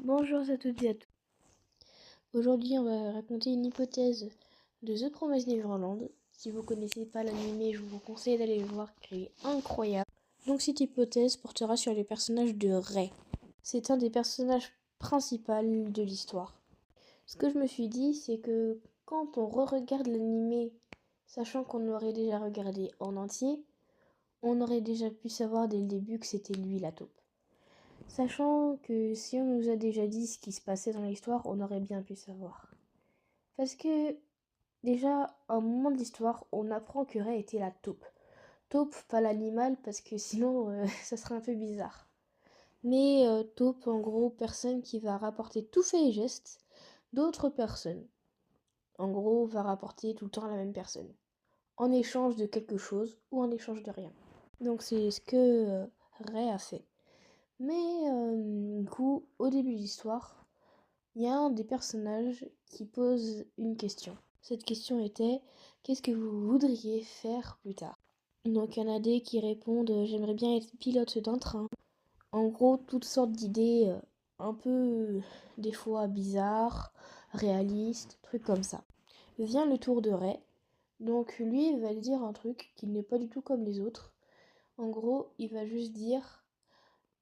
Bonjour à toutes et à tous. Aujourd'hui, on va raconter une hypothèse de The Promised Neverland. Si vous ne connaissez pas l'anime, je vous conseille d'aller le voir car il est incroyable. Donc cette hypothèse portera sur le personnage de Rei. C'est un des personnages principaux de l'histoire. Ce que je me suis dit, c'est que quand on re-regarde l'anime, sachant qu'on aurait déjà regardé en entier, on aurait déjà pu savoir dès le début que c'était lui la taupe. Sachant que si on nous a déjà dit ce qui se passait dans l'histoire, on aurait bien pu savoir. Parce que déjà, à un moment de l'histoire, on apprend que Rei était la taupe. Taupe, pas l'animal, parce que sinon, ça serait un peu bizarre. Mais taupe, en gros, personne qui va rapporter tout fait et geste d'autres personnes. En gros, va rapporter tout le temps la même personne. En échange de quelque chose ou en échange de rien. Donc c'est ce que Rei a fait. Mais du coup, au début de l'histoire, il y a un des personnages qui pose une question. Cette question était: qu'est-ce que vous voudriez faire plus tard? Donc il y en a des qui répondent: j'aimerais bien être pilote d'un train. En gros, toutes sortes d'idées un peu des fois bizarres, réalistes, trucs comme ça. Vient le tour de Rei. Donc lui, il va dire un truc qui n'est pas du tout comme les autres. En gros, il va juste dire: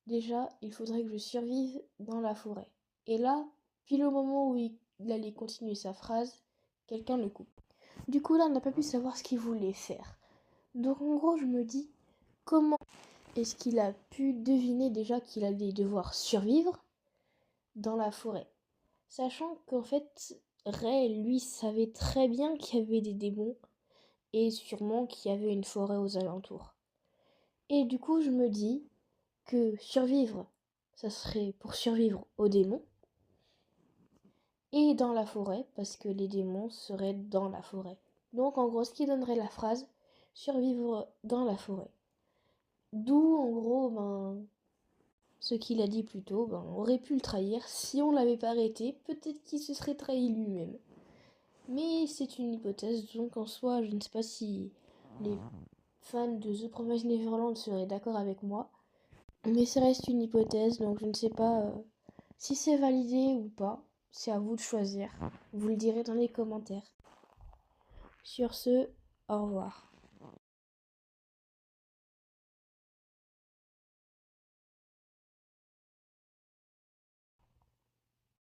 déjà, il faudrait que je survive dans la forêt. Et là, pile au moment où il allait continuer sa phrase, quelqu'un le coupe. Du coup, là, on n'a pas pu savoir ce qu'il voulait faire. Donc, en gros, je me dis, comment est-ce qu'il a pu deviner déjà qu'il allait devoir survivre dans la forêt? Sachant qu'en fait, Rei, lui, savait très bien qu'il y avait des démons et sûrement qu'il y avait une forêt aux alentours. Et du coup, je me dis que survivre, ça serait pour survivre aux démons, et dans la forêt, parce que les démons seraient dans la forêt. Donc en gros, ce qui donnerait la phrase survivre dans la forêt. D'où en gros, ce qu'il a dit plus tôt, on aurait pu le trahir. Si on l'avait pas arrêté, peut-être qu'il se serait trahi lui-même. Mais c'est une hypothèse, donc en soi, je ne sais pas si les fans de The Promised Neverland seraient d'accord avec moi. Mais ça reste une hypothèse, donc je ne sais pas si c'est validé ou pas. C'est à vous de choisir. Vous le direz dans les commentaires. Sur ce, au revoir.